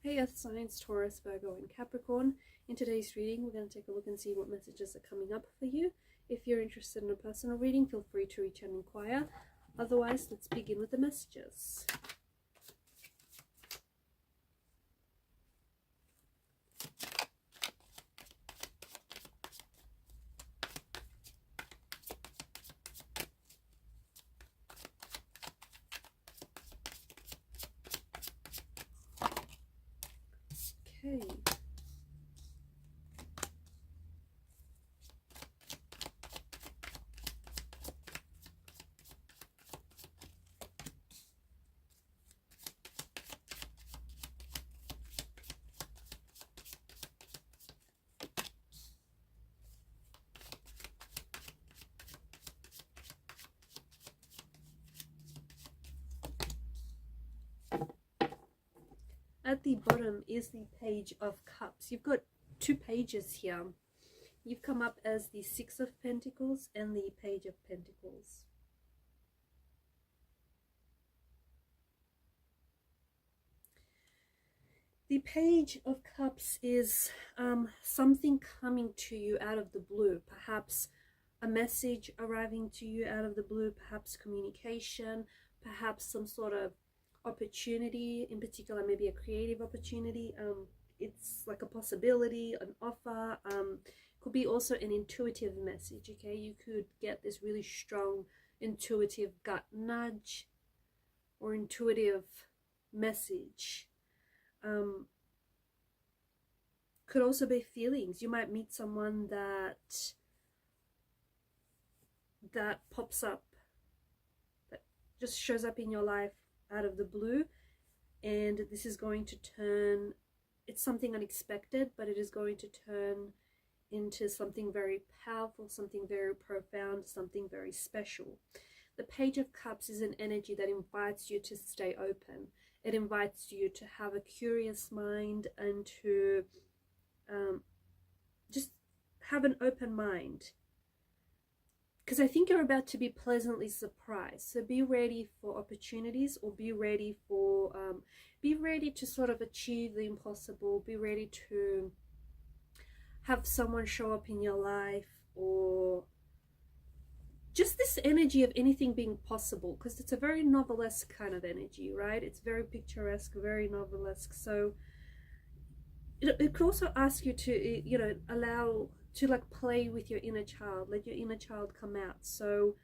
Hey Earth signs, Taurus, Virgo and Capricorn. In today's reading, we're going to take a look and see what messages are coming up for you. If you're interested in a personal reading, feel free to reach out and inquire. Otherwise, let's begin with the messages. Okay. At the bottom is the Page of Cups. You've got two pages here. You've come up as the Six of Pentacles and the Page of Pentacles. The Page of Cups is something coming to you out of the blue. Perhaps a message arriving to you out of the blue, perhaps communication, perhaps some sort of opportunity, in particular maybe a creative opportunity. It's like a possibility, an offer. Could be also an intuitive message. Okay, you could get this really strong intuitive gut nudge or intuitive message. Could also be feelings. You might meet someone that pops up, that just shows up in your life out of the blue, and this is going to turn, it's something unexpected, but it is going to turn into something very powerful, something very profound, something very special. The Page of Cups is an energy that invites you to stay open. It invites you to have a curious mind and to just have an open mind, because I think you're about to be pleasantly surprised. So be ready for opportunities, or be ready to sort of achieve the impossible. Be ready to have someone show up in your life, or just this energy of anything being possible, because it's a very novelesque kind of energy, right? It's very picturesque, very novelesque. So it could also ask you to, allow to like play with your inner child, let your inner child come out. So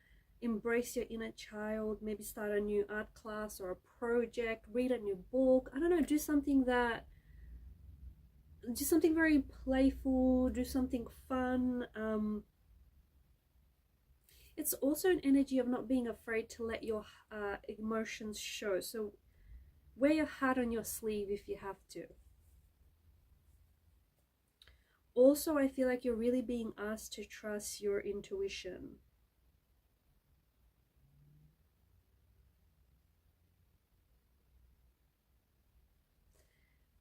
embrace your inner child, maybe start a new art class or a project, read a new book, I don't know, do something very playful, do something fun. It's also an energy of not being afraid to let your emotions show. So wear your heart on your sleeve if you have to. Also, I feel like you're really being asked to trust your intuition.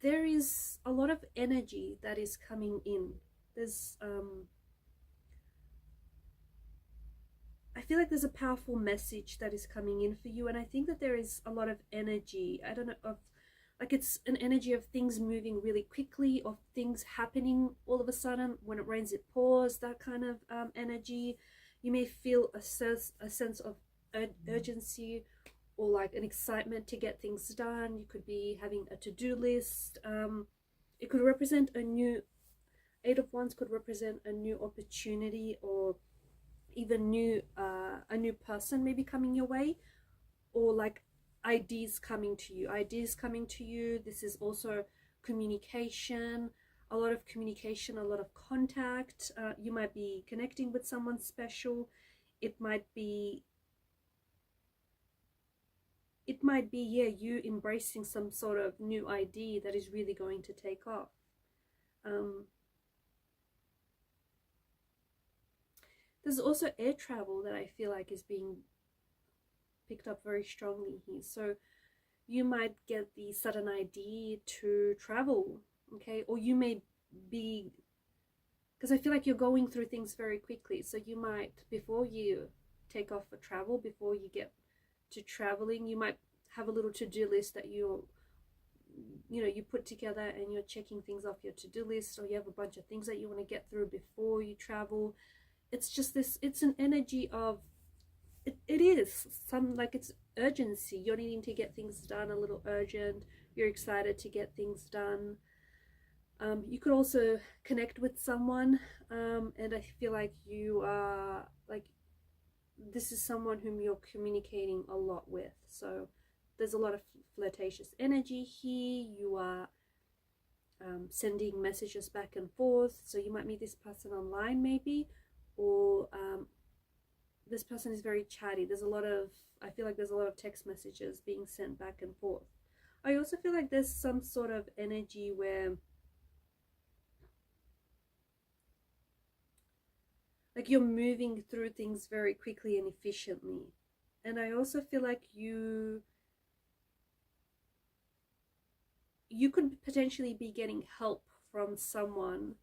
There is a lot of energy that is coming in. There's I feel like there's a powerful message that is coming in for you, and I think that there is a lot of energy, I don't know, of like it's an energy of things moving really quickly, of things happening all of a sudden. When it rains it pours, that kind of energy. You may feel a sense of urgency, or like an excitement to get things done. You could be having a to-do list. It could represent a new, Eight of Wands could represent a new opportunity, or even a new person maybe coming your way, or like ideas coming to you. This is also communication, a lot of communication, a lot of contact. You might be connecting with someone special. It might be yeah, you embracing some sort of new idea that is really going to take off. There's also air travel that I feel like is being picked up very strongly here. So you might get the sudden idea to travel, okay? Or you may be, because I feel like you're going through things very quickly, so you might, before you take off for travel, before you get to traveling, you might have a little to-do list that you're you know, you put together and you're checking things off your to-do list, or you have a bunch of things that you want to get through before you travel. It's just this, it's an energy of, it is some, like, it's urgency. You're needing to get things done, a little urgent. You're excited to get things done. You could also connect with someone, and I feel like you are, like, this is someone whom you're communicating a lot with. So there's a lot of flirtatious energy here. You are sending messages back and forth. So you might meet this person online maybe, or this person is very chatty. There's a lot of, I feel like there's a lot of text messages being sent back and forth. I also feel like there's some sort of energy where, like, you're moving through things very quickly and efficiently. And I also feel like you could potentially be getting help from someone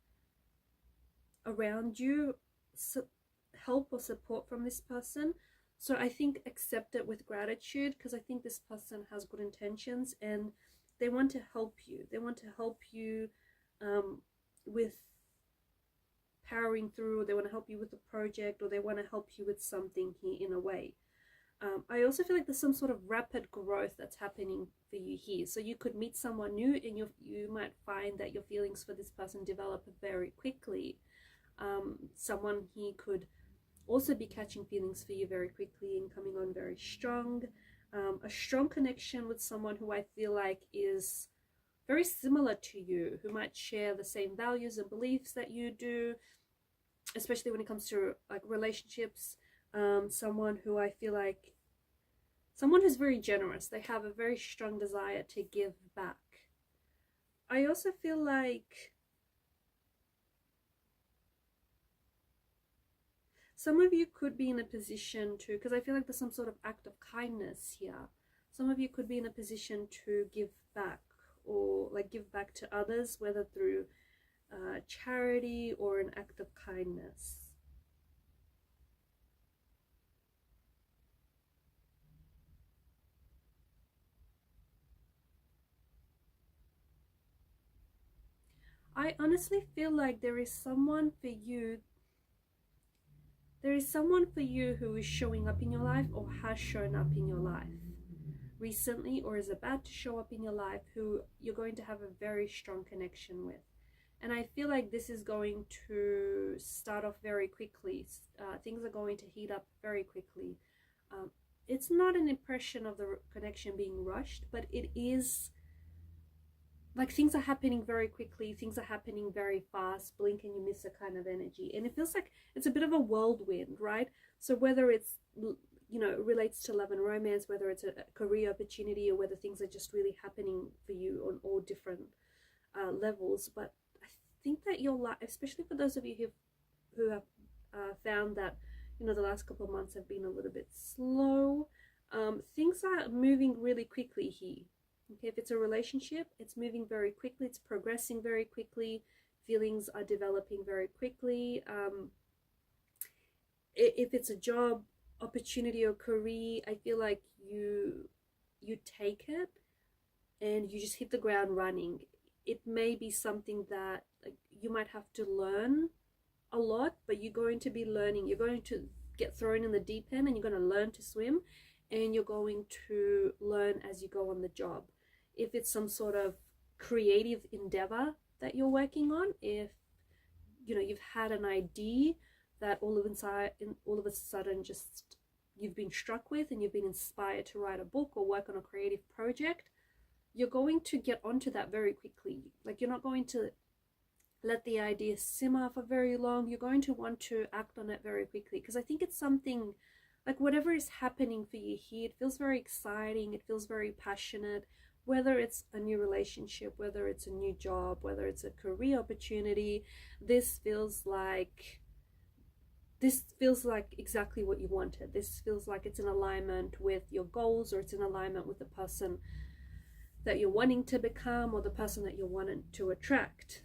around you, so help or support from this person. So I think accept it with gratitude, because I think this person has good intentions and they want to help you. They want to help you with powering through, or they want to help you with a project, or they want to help you with something here in a way. I also feel like there's some sort of rapid growth that's happening for you here. So you could meet someone new and you might find that your feelings for this person develop very quickly. Someone here could also be catching feelings for you very quickly and coming on very strong. A strong connection with someone who I feel like is very similar to you, who might share the same values and beliefs that you do, especially when it comes to, like, relationships. Someone who I feel like, someone who's very generous. They have a very strong desire to give back. I also feel like some of you could be in a position to, because I feel like there's some sort of act of kindness here. Some of you could be in a position to give back, or like give back to others, whether through charity or an act of kindness. I honestly feel like there is someone for you. There is someone for you who is showing up in your life, or has shown up in your life recently, or is about to show up in your life, who you're going to have a very strong connection with. And I feel like this is going to start off very quickly. Things are going to heat up very quickly. It's not an impression of the connection being rushed, but it is like things are happening very quickly, things are happening very fast, blink and you miss a kind of energy. And it feels like it's a bit of a whirlwind, right? So whether it's, you know, it relates to love and romance, whether it's a career opportunity, or whether things are just really happening for you on all different levels. But I think that your life, especially for those of you who have found that, you know, the last couple of months have been a little bit slow, things are moving really quickly here. Okay, if it's a relationship, it's moving very quickly, it's progressing very quickly, feelings are developing very quickly. If it's a job opportunity or career, I feel like you take it and you just hit the ground running. It may be something that, like, you might have to learn a lot, but you're going to be learning. You're going to get thrown in the deep end and you're going to learn to swim, and you're going to learn as you go on the job. If it's some sort of creative endeavor that you're working on, if, you know, you've had an idea that all of a sudden just you've been struck with and you've been inspired to write a book or work on a creative project, you're going to get onto that very quickly. Like, you're not going to let the idea simmer for very long. You're going to want to act on it very quickly, because I think it's something, like, whatever is happening for you here, it feels very exciting, it feels very passionate. Whether it's a new relationship, whether it's a new job, whether it's a career opportunity, this feels like exactly what you wanted. This feels like it's in alignment with your goals, or it's in alignment with the person that you're wanting to become, or the person that you're wanting to attract.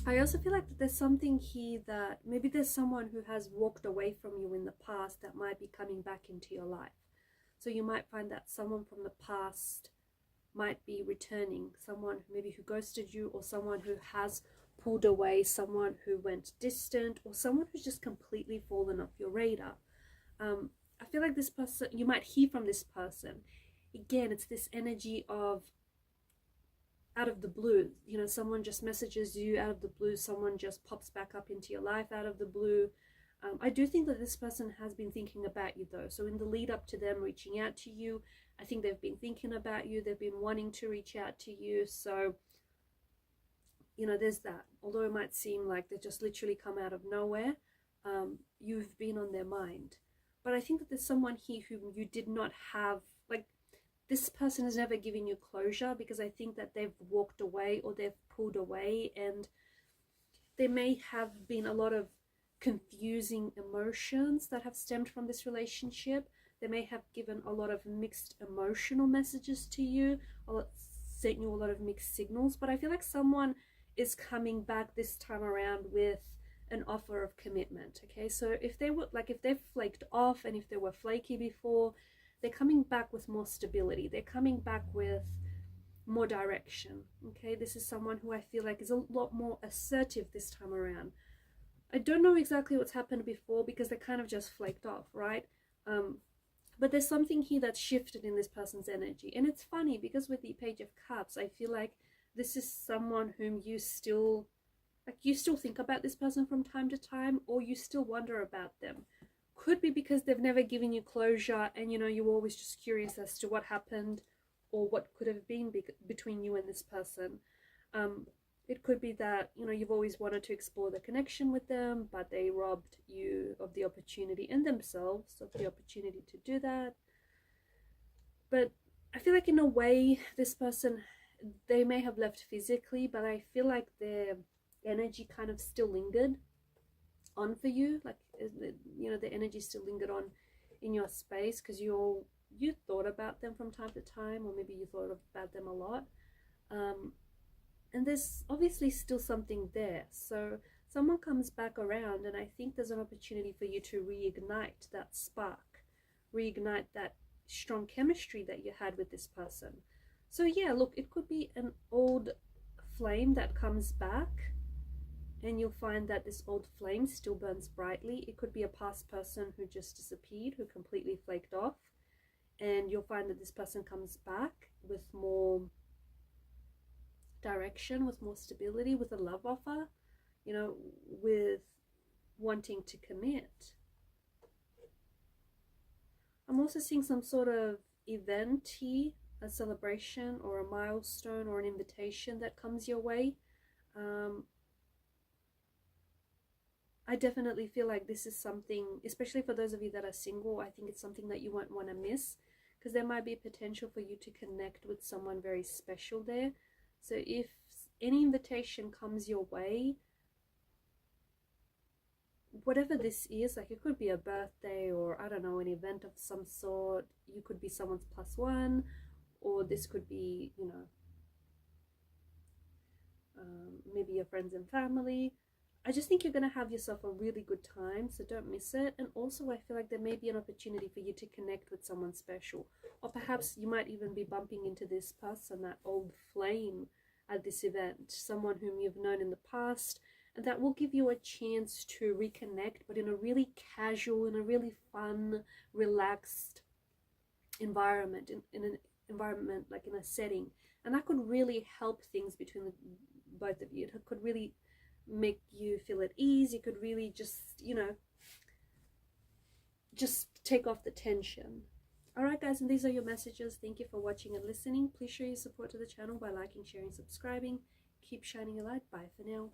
I also feel like there's something here that maybe there's someone who has walked away from you in the past that might be coming back into your life. So you might find that someone from the past might be returning, someone maybe who ghosted you, or someone who has pulled away, someone who went distant, or someone who's just completely fallen off your radar. I feel like this person, you might hear from this person. Again, it's this energy of out of the blue, you know, someone just messages you out of the blue, someone just pops back up into your life out of the blue. I do think that this person has been thinking about you though. So in the lead up to them reaching out to you, I think they've been thinking about you, they've been wanting to reach out to you. So, you know, there's that. Although it might seem like they just literally come out of nowhere, you've been on their mind. But I think that there's someone here whom you did not have, like, this person has never given you closure, because I think that they've walked away or they've pulled away, and there may have been a lot of confusing emotions that have stemmed from this relationship. They may have given a lot of mixed emotional messages to you, or sent you a lot of mixed signals. But I feel like someone is coming back this time around with an offer of commitment. Okay, so if they were like, if they've flaked off and if they were flaky before, they're coming back with more stability. They're coming back with more direction. Okay, this is someone who I feel like is a lot more assertive this time around. I don't know exactly what's happened before, because they kind of just flaked off, right? But there's something here that's shifted in this person's energy. And it's funny, because with the Page of Cups, I feel like this is someone whom you still, like, you still think about this person from time to time, or you still wonder about them. Could be because they've never given you closure, and, you know, you're always just curious as to what happened or what could have been between you and this person. It could be that, you know, you've always wanted to explore the connection with them, but they robbed you of the opportunity, and themselves of the opportunity to do that. But I feel like in a way, this person, they may have left physically, but I feel like their energy kind of still lingered on for you. Like, you know, the energy still lingered on in your space, because you thought about them from time to time, or maybe you thought about them a lot. And there's obviously still something there. So someone comes back around, and I think there's an opportunity for you to reignite that spark, reignite that strong chemistry that you had with this person. So yeah, look, it could be an old flame that comes back, and you'll find that this old flame still burns brightly. It could be a past person who just disappeared, who completely flaked off, and you'll find that this person comes back with more direction, with more stability, with a love offer, you know, with wanting to commit. I'm also seeing some sort of event here, a celebration or a milestone or an invitation that comes your way. I definitely feel like this is something, especially for those of you that are single, I think it's something that you won't want to miss, because there might be potential for you to connect with someone very special there. So if any invitation comes your way, whatever this is, like, it could be a birthday, or I don't know, an event of some sort, you could be someone's +1, or this could be, you know, maybe your friends and family. I just think you're going to have yourself a really good time, so don't miss it. And also, I feel like there may be an opportunity for you to connect with someone special, or perhaps you might even be bumping into this person, that old flame, at this event, someone whom you've known in the past, and that will give you a chance to reconnect, but in a really casual, in a really fun, relaxed environment, in an environment, like in a setting. And that could really help things between both of you. It could really make you feel at ease. It could really just, you know, just take off the tension. Alright guys, and these are your messages. Thank you for watching and listening. Please show your support to the channel by liking, sharing, subscribing. Keep shining your light. Bye for now.